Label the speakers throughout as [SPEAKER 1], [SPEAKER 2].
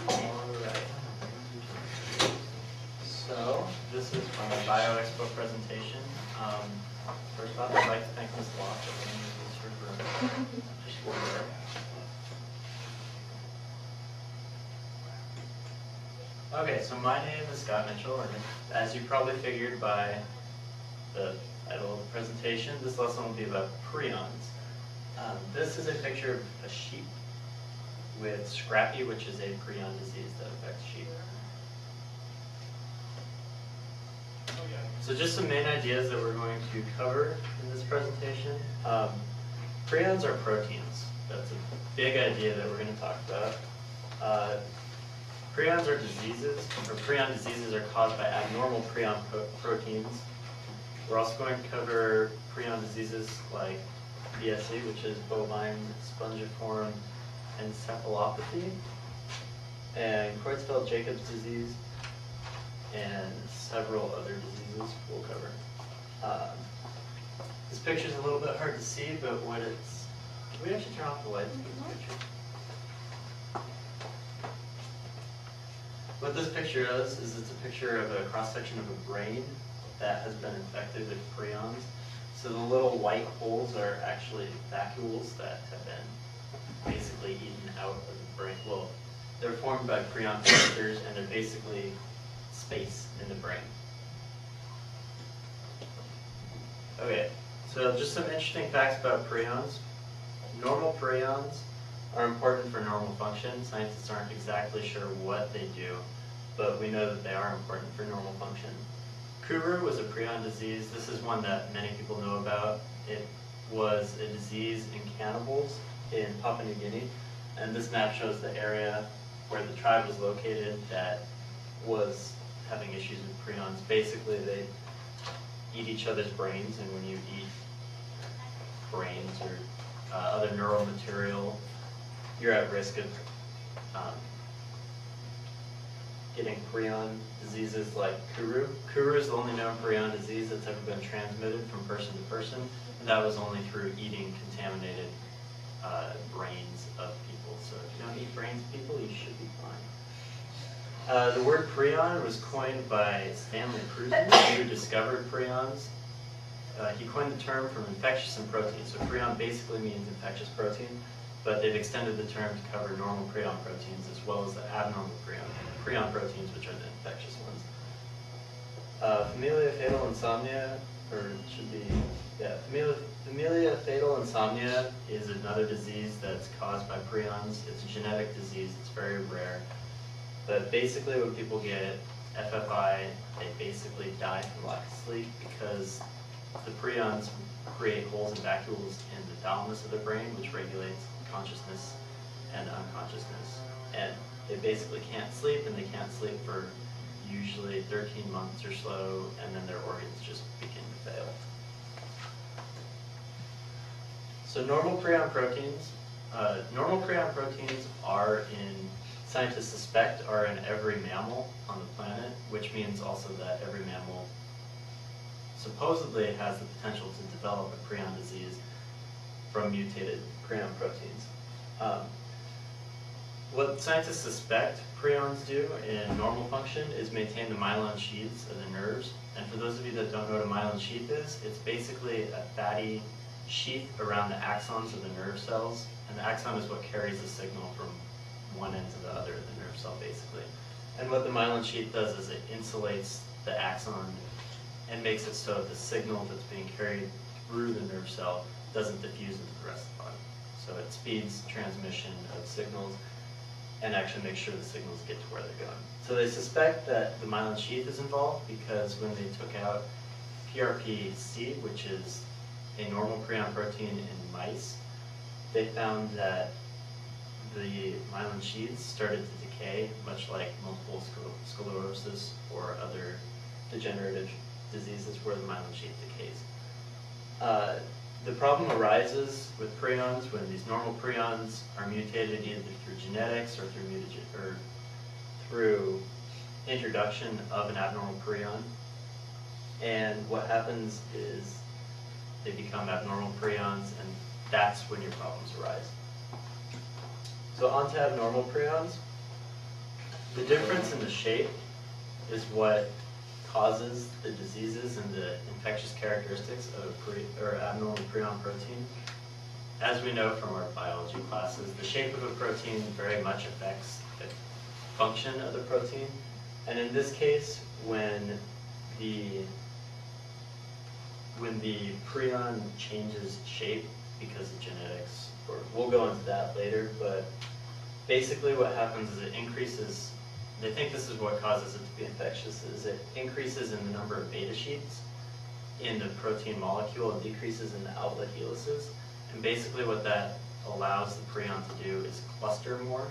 [SPEAKER 1] Alright. So, this is my Bio-Expo presentation. First off, I'd like to thank Ms. Locke for bringing this room. Okay, so my name is Scott Mitchell, and as you probably figured by the title of the presentation, this lesson will be about prions. This is a picture of a sheep with scrappy, which is a prion disease that affects sheep. So just some main ideas that we're going to cover in this presentation. Prions are proteins. That's a big idea that we're going to talk about. Prions are diseases, or prion diseases are caused by abnormal prion proteins. We're also going to cover prion diseases like BSE, which is bovine spongiform encephalopathy, and Creutzfeldt-Jakob's disease, and several other diseases we'll cover. This picture is a little bit hard to see, but what it's... Can we actually turn off the lights for this picture? What this picture is it's a picture of a cross-section of a brain that has been infected with prions. So the little white holes are actually vacuoles that have been basically eaten out of the brain. Well, they're formed by prion clusters, and they're basically space in the brain. Okay, so just some interesting facts about prions. Normal prions are important for normal function. Scientists aren't exactly sure what they do, but we know that they are important for normal function. Kuru was a prion disease. This is one that many people know about. It was a disease in cannibals in Papua New Guinea, and this map shows the area where the tribe was located that was having issues with prions. Basically, they eat each other's brains, and when you eat brains or other neural material, you're at risk of getting prion diseases like Kuru. Kuru is the only known prion disease that's ever been transmitted from person to person, and that was only through eating contaminated brains of people. So if you don't eat brains of people, you should be fine. The word prion was coined by Stanley Creutzfeldt, who discovered prions. He coined the term from infectious and protein. So prion basically means infectious protein, but they've extended the term to cover normal prion proteins as well as the abnormal prion proteins, which are the infectious ones. Familial fatal insomnia, or it should be, yeah, familial fatal insomnia is another disease that's caused by prions. It's a genetic disease. It's very rare. But basically when people get FFI, they basically die from lack of sleep because the prions create holes and vacuoles in the thalamus of the brain, which regulates consciousness and unconsciousness. And they basically can't sleep, and they can't sleep for usually 13 months or so, and then their organs just begin to fail. So normal prion proteins are scientists suspect are in every mammal on the planet, which means also that every mammal supposedly has the potential to develop a prion disease from mutated prion proteins. What scientists suspect prions do in normal function is maintain the myelin sheaths of the nerves. And for those of you that don't know what a myelin sheath is, it's basically a fatty sheath around the axons of the nerve cells. And the axon is what carries the signal from one end to the other of the nerve cell, basically. And what the myelin sheath does is it insulates the axon and makes it so the signal that's being carried through the nerve cell doesn't diffuse into the rest of the body. So it speeds transmission of signals and actually makes sure the signals get to where they're going. So they suspect that the myelin sheath is involved because when they took out PRP-C, which is a normal prion protein in mice, they found that the myelin sheaths started to decay, much like multiple sclerosis or other degenerative diseases where the myelin sheath decays. The problem arises with prions when these normal prions are mutated either through genetics or through introduction of an abnormal prion. And what happens is they become abnormal prions, and that's when your problems arise. So on to abnormal prions. The difference in the shape is what causes the diseases and the infectious characteristics of a abnormal prion protein. As we know from our biology classes, the shape of a protein very much affects the function of the protein. And in this case, when the prion changes shape because of genetics, or we'll go into that later, but basically what happens is it increases, they think this is what causes it to be infectious, is it increases in the number of beta sheets in the protein molecule and decreases in the alpha helices. And basically what that allows the prion to do is cluster more,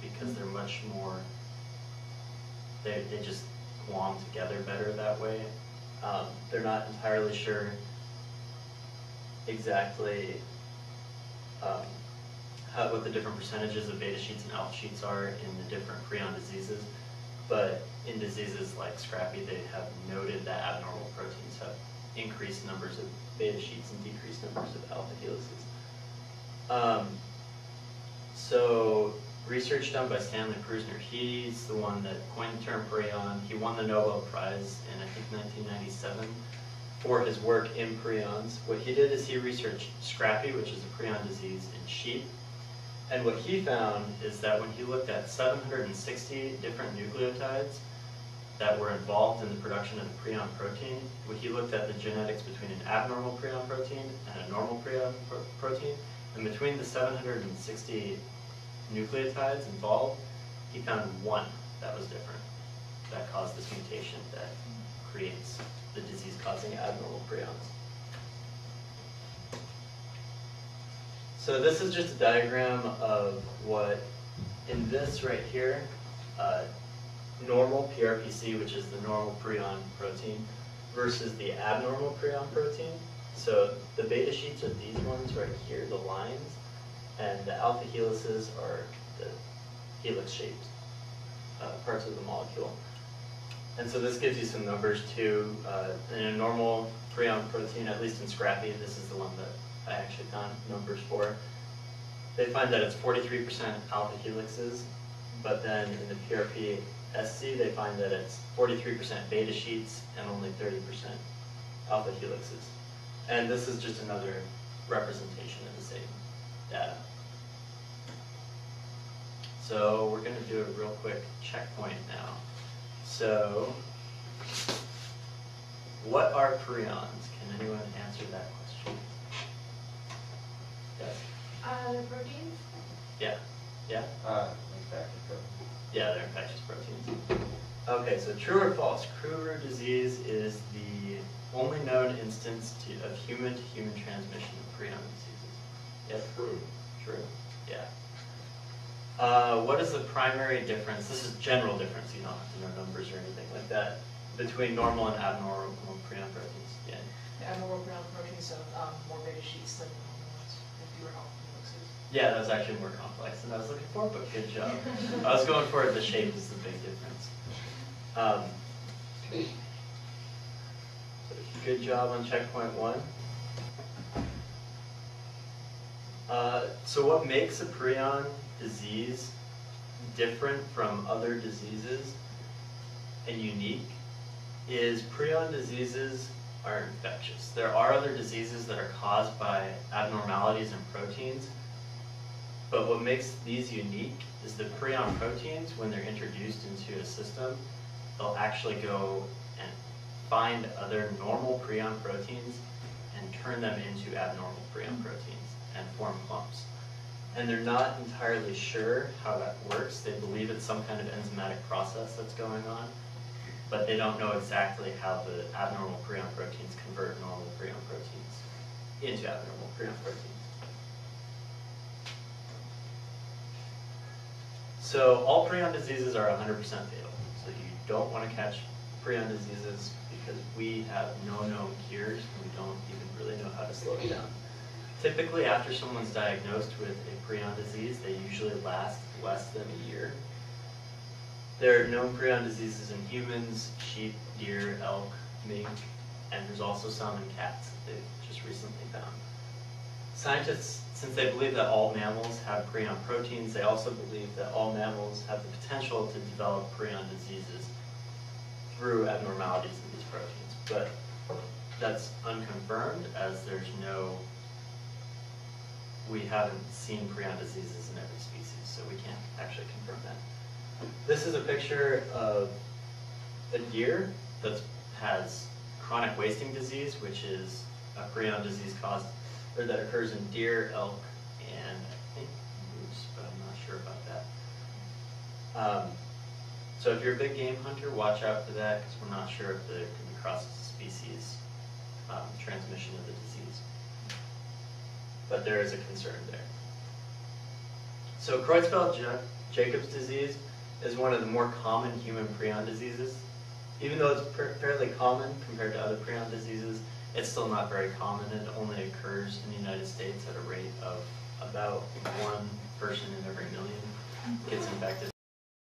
[SPEAKER 1] because they're much more, they just glom together better that way. They're not entirely sure exactly what the different percentages of beta sheets and alpha sheets are in the different prion diseases, but in diseases like Scrappy, they have noted that abnormal proteins have increased numbers of beta sheets and decreased numbers of alpha helices. So research done by Stanley Prusner, he's the one that coined the term prion. He won the Nobel Prize in, I think, 1997 for his work in prions. What he did is he researched Scrappy, which is a prion disease in sheep. And what he found is that when he looked at 760 different nucleotides that were involved in the production of the prion protein, when he looked at the genetics between an abnormal prion protein and a normal prion protein, and between the 760 nucleotides involved, he found one that was different, that caused this mutation that creates the disease-causing abnormal prions. So this is just a diagram of what, in this right here, normal PRPC, which is the normal prion protein, versus the abnormal prion protein. So the beta sheets are these ones right here, the lines, and the alpha helices are the helix-shaped parts of the molecule. And so this gives you some numbers too. In a normal prion protein, at least in Scrappy, this is the one that I actually found numbers for. They find that it's 43% alpha helixes, but then in the PRP-SC, they find that it's 43% beta sheets and only 30% alpha helixes. And this is just another representation of the same data. So we're going to do a real quick checkpoint now. So, what are prions? Can anyone answer that question? Yes?
[SPEAKER 2] They're proteins?
[SPEAKER 1] Yeah. Yeah?
[SPEAKER 3] Infectious proteins.
[SPEAKER 1] Yeah, they're infectious proteins. Okay, so true or false? Creutzfeldt disease is the only known instance of human-to-human transmission of prion diseases. Yes?
[SPEAKER 3] True.
[SPEAKER 1] True. Yeah. What is the primary difference? This is general difference, you don't have to know numbers or anything like that, between normal and abnormal prion proteins. Yeah.
[SPEAKER 4] The abnormal prion proteins have more beta sheets than normal ones, and fewer alpha helixes.
[SPEAKER 1] Yeah, that was actually more complex than I was looking for, but good job. I was going for the shape is the big difference. So good job on checkpoint 1. So what makes a prion disease different from other diseases and unique is prion diseases are infectious. There are other diseases that are caused by abnormalities in proteins, but what makes these unique is the prion proteins, when they're introduced into a system, they'll actually go and find other normal prion proteins and turn them into abnormal prion proteins and form clumps. And they're not entirely sure how that works. They believe it's some kind of enzymatic process that's going on, but they don't know exactly how the abnormal prion proteins convert normal prion proteins into abnormal prion proteins. So all prion diseases are 100% fatal. So you don't want to catch prion diseases because we have no known cures and we don't even really know how to slow it down. Typically, after someone's diagnosed with a prion disease, they usually last less than a year. There are known prion diseases in humans, sheep, deer, elk, mink, and there's also some in cats that they've just recently found. Scientists, since they believe that all mammals have prion proteins, they also believe that all mammals have the potential to develop prion diseases through abnormalities in these proteins. But that's unconfirmed, as we haven't seen prion diseases in every species, so we can't actually confirm that. This is a picture of a deer that has chronic wasting disease, which is a prion disease that occurs in deer, elk, and I think moose, but I'm not sure about that. So if you're a big game hunter, watch out for that, because we're not sure if there can be cross-species transmission of the disease. But there is a concern there. So Creutzfeldt-Jakob's disease is one of the more common human prion diseases. Even though it's fairly common compared to other prion diseases, it's still not very common. It only occurs in the United States at a rate of about 1 person in every million gets infected.